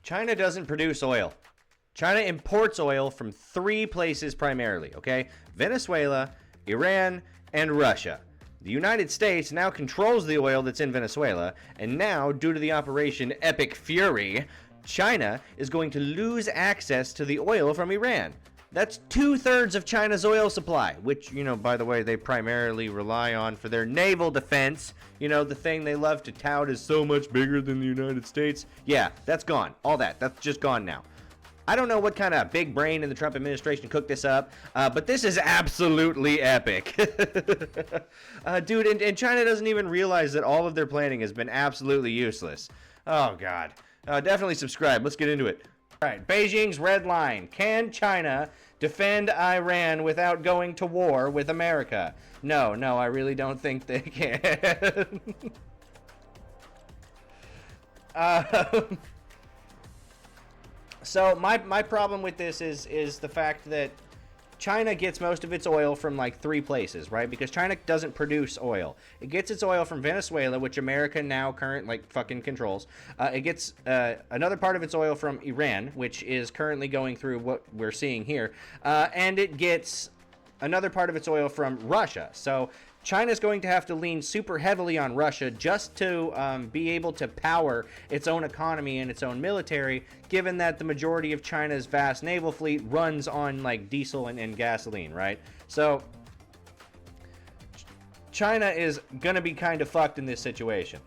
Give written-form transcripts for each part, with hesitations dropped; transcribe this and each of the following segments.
China doesn't produce oil. China imports oil from 3 places primarily, okay? Venezuela, Iran, and Russia. The United States now controls the oil that's in Venezuela, and now, due to the Operation Epic Fury, China is going to lose access to the oil from Iran. That's 2/3 of China's oil supply, which, by the way, they primarily rely on for their naval defense. The thing they love to tout is so much bigger than the United States. Yeah, that's gone. All that's just gone now. I don't know what kind of big brain in the Trump administration cooked this up, but this is absolutely epic. Dude, and China doesn't even realize that all of their planning has been absolutely useless. Oh, God. Definitely subscribe. Let's get into it. All right, Beijing's red line. Can China defend Iran without going to war with America? No, I really don't think they can. So my problem with this is the fact that China gets most of its oil from like 3 places, right? Because China doesn't produce oil. It gets its oil from Venezuela, which America now fucking controls. It gets another part of its oil from Iran, which is currently going through what we're seeing here. And it gets another part of its oil from Russia. So China's going to have to lean super heavily on Russia just to be able to power its own economy and its own military, given that the majority of China's vast naval fleet runs on like diesel and gasoline, right? So China is going to be kind of fucked in this situation.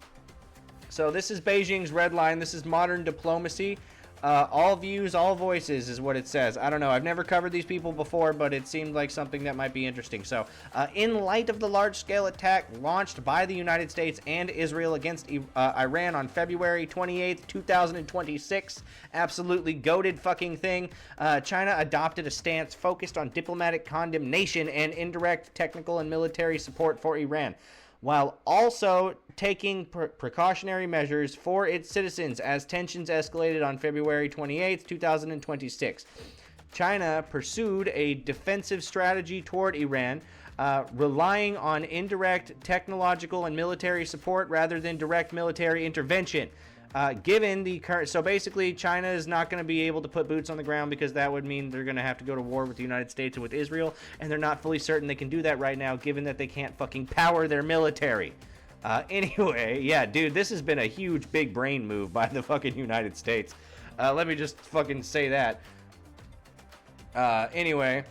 So this is Beijing's red line. This is modern diplomacy. All views, all voices is what it says. I don't know. I've never covered these people before, but it seemed like something that might be interesting. So, in light of the large-scale attack launched by the United States and Israel against Iran on February 28th, 2026, absolutely goated fucking thing, China adopted a stance focused on diplomatic condemnation and indirect technical and military support for Iran, while also taking precautionary measures for its citizens as tensions escalated on February 28, 2026. China pursued a defensive strategy toward Iran, relying on indirect technological and military support rather than direct military intervention. Given the current, so basically China is not going to be able to put boots on the ground because that would mean they're going to have to go to war with the United States and with Israel, and they're not fully certain they can do that right now, given that they can't fucking power their military. Anyway, yeah, dude, this has been a huge big brain move by the fucking United States. Let me just fucking say that. Anyway.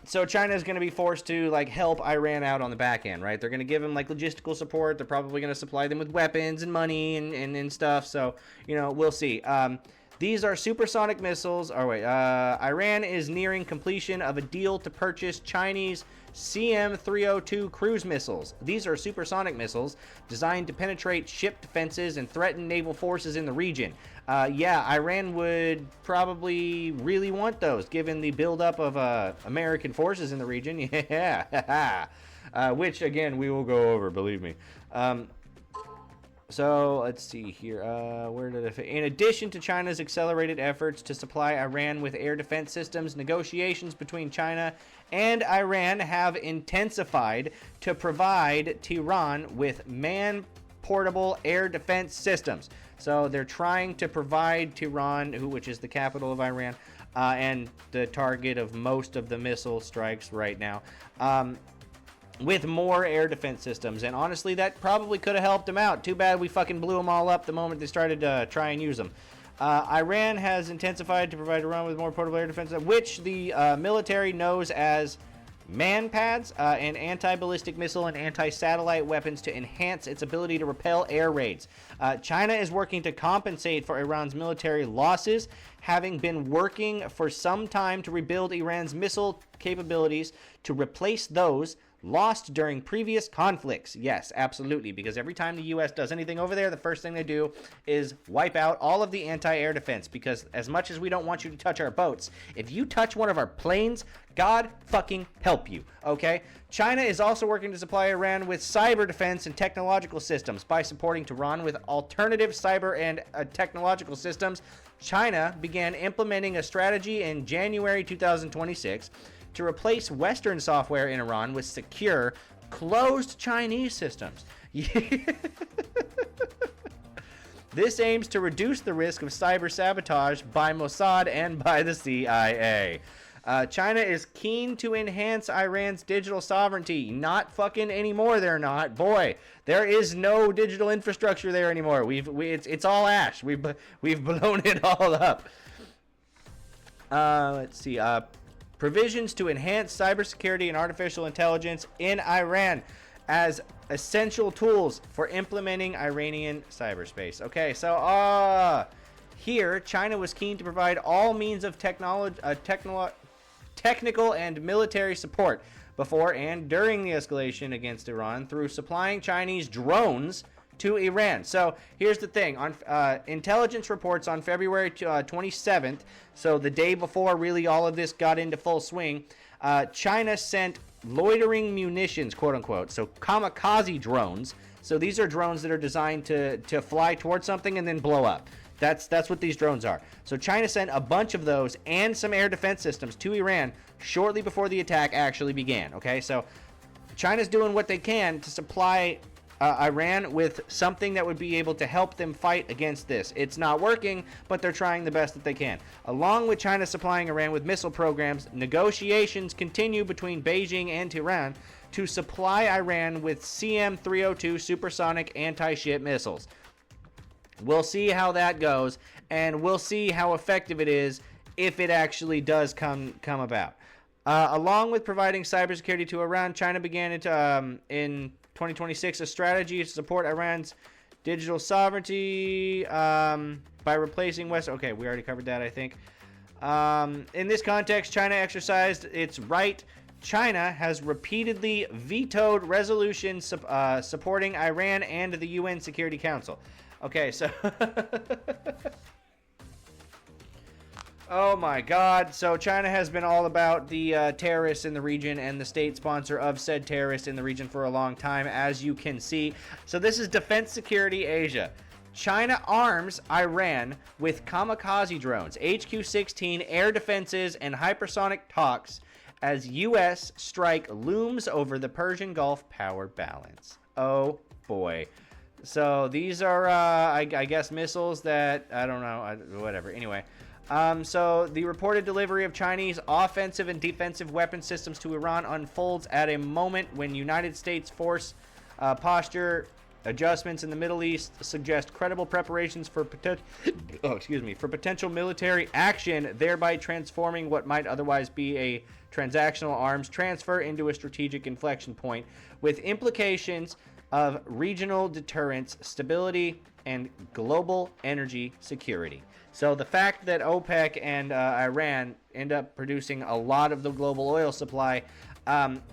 So China is going to be forced to like help Iran out on the back end, right? They're going to give them like logistical support. They're probably going to supply them with weapons and money and stuff. So, we'll see. These are supersonic missiles. Iran is nearing completion of a deal to purchase Chinese CM-302 cruise missiles. These are supersonic missiles designed to penetrate ship defenses and threaten naval forces in the region. Iran would probably really want those, given the buildup of American forces in the region. Yeah, which again we will go over. Believe me. So let's see here. Where did it fit? In addition to China's accelerated efforts to supply Iran with air defense systems, negotiations between China and Iran have intensified to provide Tehran with man-portable air defense systems. So they're trying to provide Tehran, which is the capital of Iran, and the target of most of the missile strikes right now, with more air defense systems. And honestly, that probably could have helped them out. Too bad we fucking blew them all up the moment they started to try and use them. Iran has intensified to provide Iran with more portable air defense, which the military knows as man-pads and anti-ballistic missile and anti-satellite weapons to enhance its ability to repel air raids. China is working to compensate for Iran's military losses, having been working for some time to rebuild Iran's missile capabilities to replace those lost during previous conflicts. Yes, absolutely, because every time the U.S. does anything over there, the first thing they do is wipe out all of the anti-air defense, because as much as we don't want you to touch our boats, if you touch one of our planes, God fucking help you, okay? China is also working to supply Iran with cyber defense and technological systems. By supporting Tehran with alternative cyber and technological systems, China began implementing a strategy in January 2026 to replace Western software in Iran with secure, closed Chinese systems. This aims to reduce the risk of cyber sabotage by Mossad and by the CIA. China is keen to enhance Iran's digital sovereignty. Not fucking anymore, they're not. Boy, there is no digital infrastructure there anymore. It's all ash. We've blown it all up. Let's see. Provisions to enhance cybersecurity and artificial intelligence in Iran as essential tools for implementing Iranian cyberspace. Okay, so here China was keen to provide all means of technical and military support before and during the escalation against Iran through supplying Chinese drones to Iran. So here's the thing. On intelligence reports on February 27th, so the day before really all of this got into full swing, China sent loitering munitions, quote unquote, so kamikaze drones. So these are drones that are designed to fly towards something and then blow up. That's what these drones are. So China sent a bunch of those and some air defense systems to Iran shortly before the attack actually began. Okay, so China's doing what they can to supply Iran with something that would be able to help them fight against this. It's not working, but they're trying the best that they can. Along with China supplying Iran with missile programs, negotiations continue between Beijing and Tehran to supply Iran with CM-302 supersonic anti-ship missiles. We'll see how that goes, and we'll see how effective it is if it actually does come about. Along with providing cybersecurity to Iran, China began in 2026 a strategy to support Iran's digital sovereignty by replacing West. Okay, we already covered that, I think. In this context, China exercised its right. China has repeatedly vetoed resolutions supporting Iran and the UN Security Council. Okay, so oh my God. So China has been all about the terrorists in the region and the state sponsor of said terrorists in the region for a long time, as you can see. So this is Defense Security Asia. China arms Iran with kamikaze drones, HQ-16 air defenses, and hypersonic talks as U.S. strike looms over the Persian Gulf power balance. Oh boy. So these are, I guess, missiles that, I don't know, whatever. Anyway, so the reported delivery of Chinese offensive and defensive weapon systems to Iran unfolds at a moment when United States force posture adjustments in the Middle East suggest credible preparations for potential military action, thereby transforming what might otherwise be a transactional arms transfer into a strategic inflection point with implications of regional deterrence, stability, and global energy security. So the fact that OPEC and Iran end up producing a lot of the global oil supply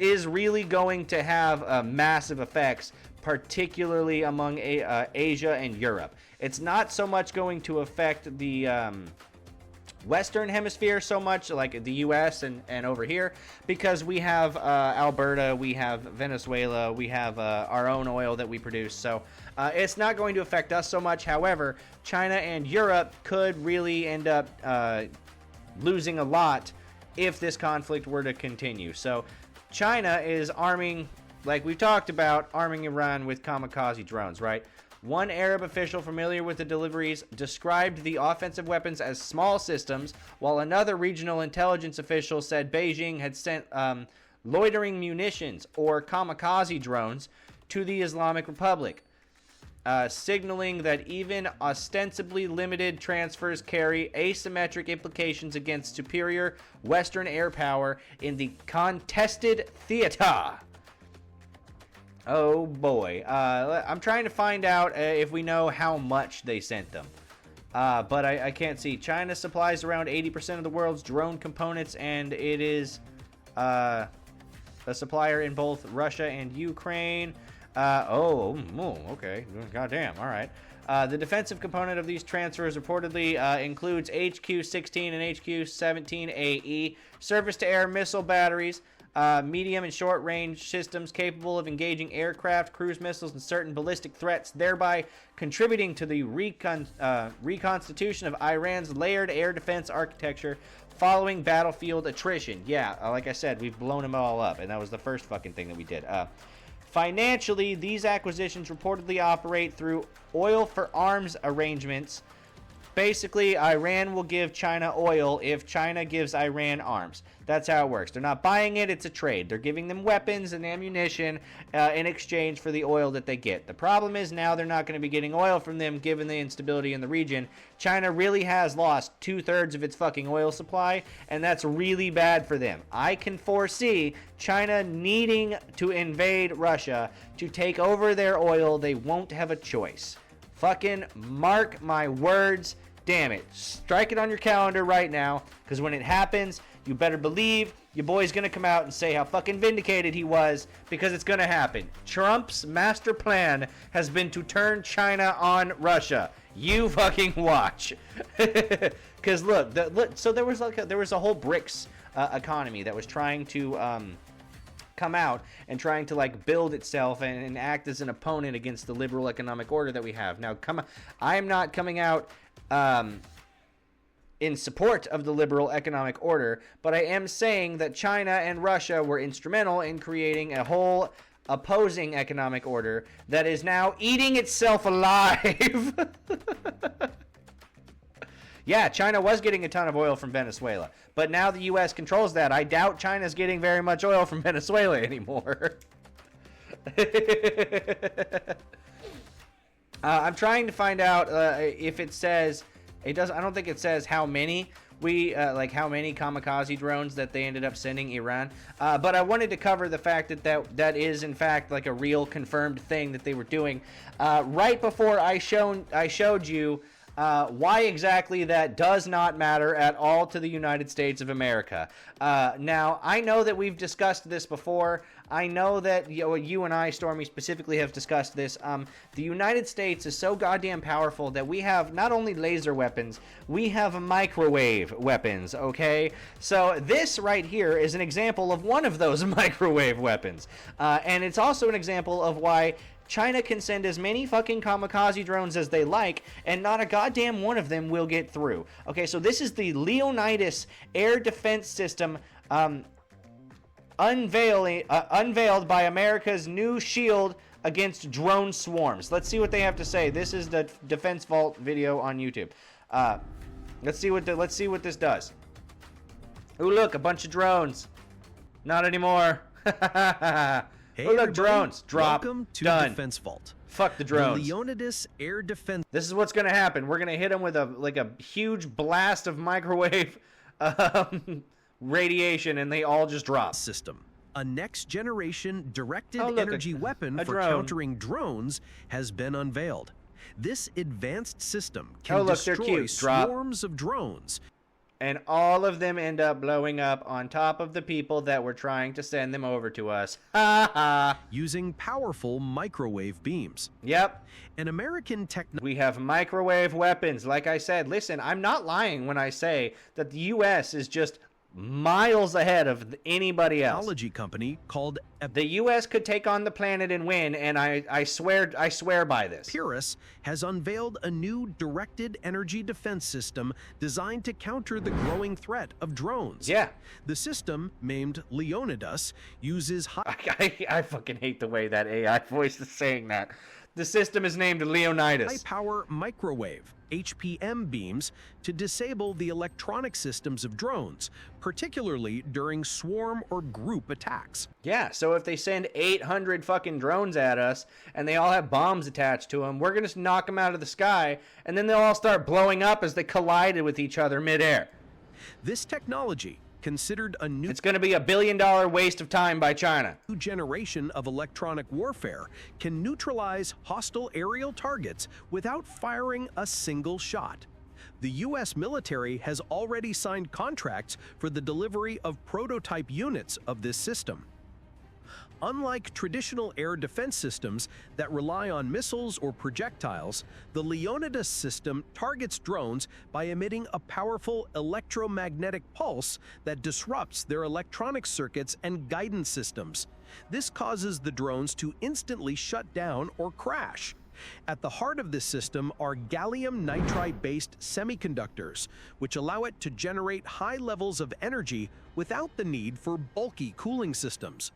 is really going to have massive effects, particularly among Asia and Europe. It's not so much going to affect the Western Hemisphere so much, like the U.S. and over here, because we have Alberta, we have Venezuela, we have our own oil that we produce. So it's not going to affect us so much. However, China and Europe could really end up losing a lot if this conflict were to continue. So China is arming, like we've talked about, arming Iran with kamikaze drones, right? One Arab official familiar with the deliveries described the offensive weapons as small systems, while another regional intelligence official said Beijing had sent loitering munitions, or kamikaze drones, to the Islamic Republic, signaling that even ostensibly limited transfers carry asymmetric implications against superior Western air power in the contested theater. Oh boy. I'm trying to find out if we know how much they sent them. But I can't see. China supplies around 80% of the world's drone components, and it is a supplier in both Russia and Ukraine. Okay. Goddamn. All right. The defensive component of these transfers reportedly includes HQ-16 and HQ-17AE, surface-to-air missile batteries, medium and short-range systems capable of engaging aircraft, cruise missiles, and certain ballistic threats, thereby contributing to the reconstitution of Iran's layered air defense architecture following battlefield attrition. Yeah, like I said, we've blown them all up, and that was the first fucking thing that we did. Financially, these acquisitions reportedly operate through oil for arms arrangements. Basically, Iran will give China oil if China gives Iran arms. That's how it works. They're not buying it, it's a trade. They're giving them weapons and ammunition in exchange for the oil that they get. The problem is now they're not going to be getting oil from them given the instability in the region. China really has lost 2/3 of its fucking oil supply, and that's really bad for them. I can foresee China needing to invade Russia to take over their oil. They won't have a choice. Fucking mark my words. Damn it. Strike it on your calendar right now, because when it happens, you better believe your boy's going to come out and say how fucking vindicated he was, because it's going to happen. Trump's master plan has been to turn China on Russia. You fucking watch. Because look, so there was a whole BRICS economy that was trying to come out and trying to like build itself and act as an opponent against the liberal economic order that we have. Now, I am not coming out in support of the liberal economic order, but I am saying that China and Russia were instrumental in creating a whole opposing economic order that is now eating itself alive. Yeah, China was getting a ton of oil from Venezuela, but now the U.S. controls that. I doubt China's getting very much oil from Venezuela anymore. I'm trying to find out if it says it does. I don't think it says how many how many kamikaze drones that they ended up sending Iran. But I wanted to cover the fact that is in fact like a real confirmed thing that they were doing. Right before I showed you why exactly that does not matter at all to the United States of America. Now, I know that we've discussed this before. I know that you and I, Stormy, specifically have discussed this. The United States is so goddamn powerful that we have not only laser weapons, we have microwave weapons, okay? So this right here is an example of one of those microwave weapons. And it's also an example of why China can send as many fucking kamikaze drones as they like, and not a goddamn one of them will get through. Okay, so this is the Leonidas air defense system unveiled by America's new shield against drone swarms. Let's see what they have to say. This is the Defense Vault video on YouTube. Let's see what this does. Ooh, look, a bunch of drones. Not anymore. Hey, oh, look, drones. Drop. Welcome to Done. Defense Vault. Fuck the drones. The Leonidas Air Defense. This is what's gonna happen. We're gonna hit them with a huge blast of microwave radiation, and they all just drop. System. A next-generation directed Oh, look, energy weapon for drone. countering drones has been unveiled. This advanced system can Oh, look, they're destroy cute. Drop. swarms of drones. And all of them end up blowing up on top of the people that were trying to send them over to us. Ha ha. Using powerful microwave beams. Yep. An American We have microwave weapons. Like I said, listen, I'm not lying when I say that the U.S. is just miles ahead of anybody else. technology company called The U.S. could take on the planet and win, and I swear by this. Epirus has unveiled a new directed energy defense system designed to counter the growing threat of drones. Yeah. The system, named Leonidas, uses I fucking hate the way that AI voice is saying that. The system is named Leonidas. high-power microwave HPM beams to disable the electronic systems of drones, particularly during swarm or group attacks. Yeah, so if they send 800 fucking drones at us and they all have bombs attached to them, we're going to knock them out of the sky, and then they'll all start blowing up as they collided with each other midair. This technology, considered a new It's going to be $1 billion waste of time by China. generation of electronic warfare, can neutralize hostile aerial targets without firing a single shot. The U.S. military has already signed contracts for the delivery of prototype units of this system. Unlike traditional air defense systems that rely on missiles or projectiles, the Leonidas system targets drones by emitting a powerful electromagnetic pulse that disrupts their electronic circuits and guidance systems. This causes the drones to instantly shut down or crash. At the heart of this system are gallium nitride-based semiconductors, which allow it to generate high levels of energy without the need for bulky cooling systems.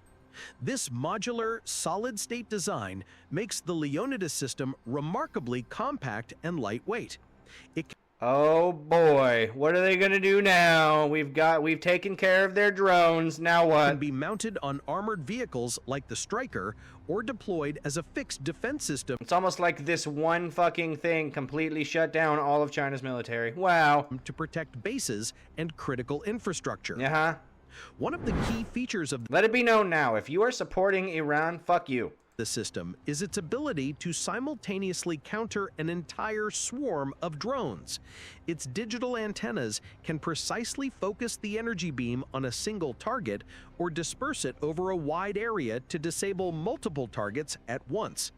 This modular, solid-state design makes the Leonidas system remarkably compact and lightweight. It Oh boy, what are they gonna do now? We've taken care of their drones. Now can what? be mounted on armored vehicles like the Stryker or deployed as a fixed defense system It's almost like this one fucking thing completely shut down all of China's military. Wow. to protect bases and critical infrastructure. Uh-huh. One of the key features of Let it be known now, if you are supporting Iran, fuck you. the system is its ability to simultaneously counter an entire swarm of drones. Its digital antennas can precisely focus the energy beam on a single target or disperse it over a wide area to disable multiple targets at once.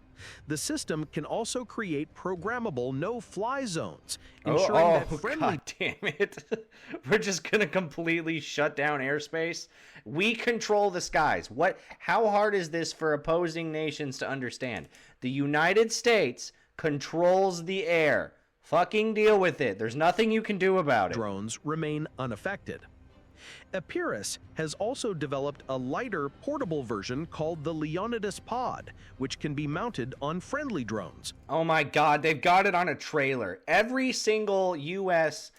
The system can also create programmable no-fly zones, ensuring that friendly God damn it. We're just gonna completely shut down airspace. We control the skies. How hard is this for opposing nations to understand? The United States controls the air. Fucking deal with it. There's nothing you can do about it. drones remain unaffected. Epirus has also developed a lighter, portable version called the Leonidas Pod, which can be mounted on friendly drones. Oh my god, they've got it on a trailer. Every single US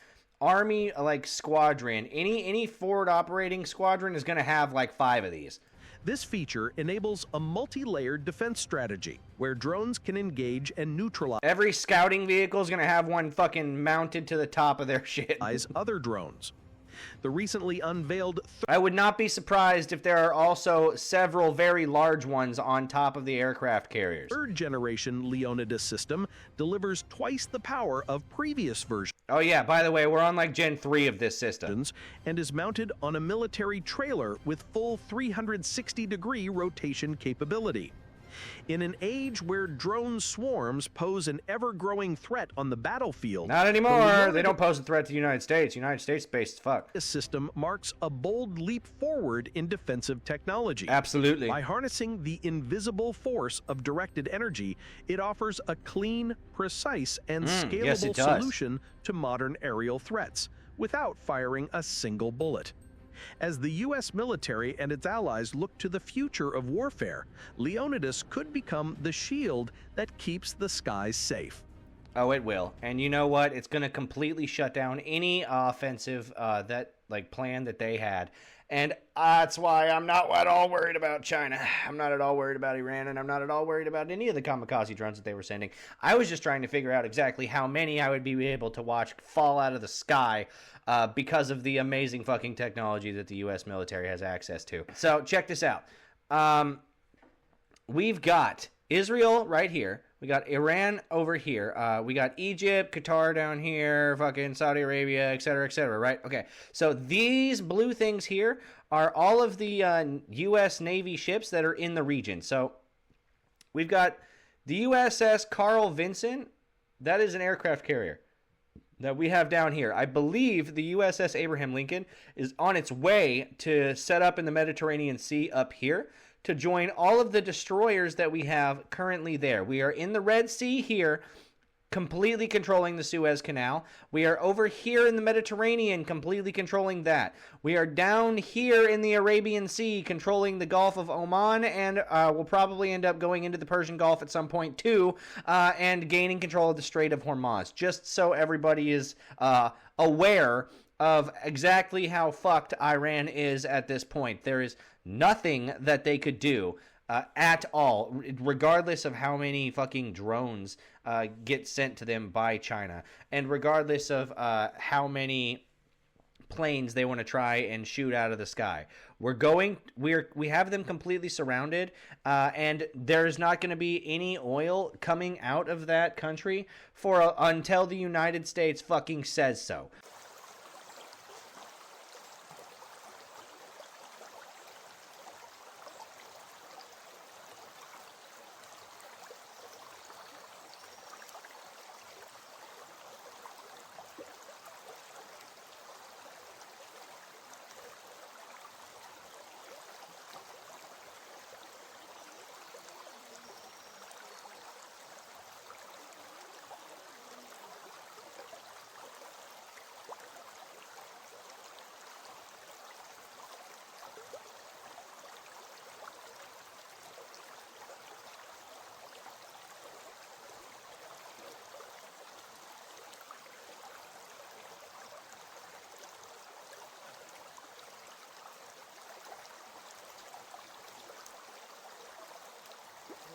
Army squadron, any forward operating squadron is going to have like 5 of these. This feature enables a multi-layered defense strategy where drones can engage and neutralize Every scouting vehicle is going to have one fucking mounted to the top of their shit. other drones. The recently unveiled I would not be surprised if there are also several very large ones on top of the aircraft carriers. third-generation Leonidas system delivers twice the power of previous versions Oh yeah, by the way, we're on like Gen 3 of this system. and is mounted on a military trailer with full 360-degree rotation capability. In an age where drone swarms pose an ever-growing threat on the battlefield, Not the anymore. Leonidas They don't pose a threat to the United States. United States based as fuck. system marks a bold leap forward in defensive technology. Absolutely. By harnessing the invisible force of directed energy, it offers a clean, precise, and yes, scalable it does. solution to modern aerial threats without firing a single bullet. As the U.S. military and its allies look to the future of warfare, Leonidas could become the shield that keeps the skies safe. Oh, it will. And you know what? It's going to completely shut down any offensive plan that they had. And that's why I'm not at all worried about China. I'm not at all worried about Iran, and I'm not at all worried about any of the kamikaze drones that they were sending. I was just trying to figure out exactly how many I would be able to watch fall out of the sky because of the amazing fucking technology that the U.S. military has access to. So check this out. We've got Israel right here. We got Iran over here. We got Egypt, Qatar down here, fucking Saudi Arabia, et cetera, right? Okay, so these blue things here are all of the U.S. Navy ships that are in the region. So we've got the USS Carl Vinson. That is an aircraft carrier that we have down here. I believe the USS Abraham Lincoln is on its way to set up in the Mediterranean Sea up here to join all of the destroyers that we have currently there. We are in the Red Sea here, completely controlling the Suez Canal. We are over here in the Mediterranean, completely controlling that. We are down here in the Arabian Sea, controlling the Gulf of Oman, and we'll probably end up going into the Persian Gulf at some point too, and gaining control of the Strait of Hormuz, just so everybody is aware of exactly how fucked Iran is at this point. There is nothing that they could do at all, regardless of how many fucking drones get sent to them by China, and regardless of how many planes they want to try and shoot out of the sky. We have them completely surrounded, and there's not going to be any oil coming out of that country until the United States fucking says so.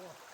Whoa.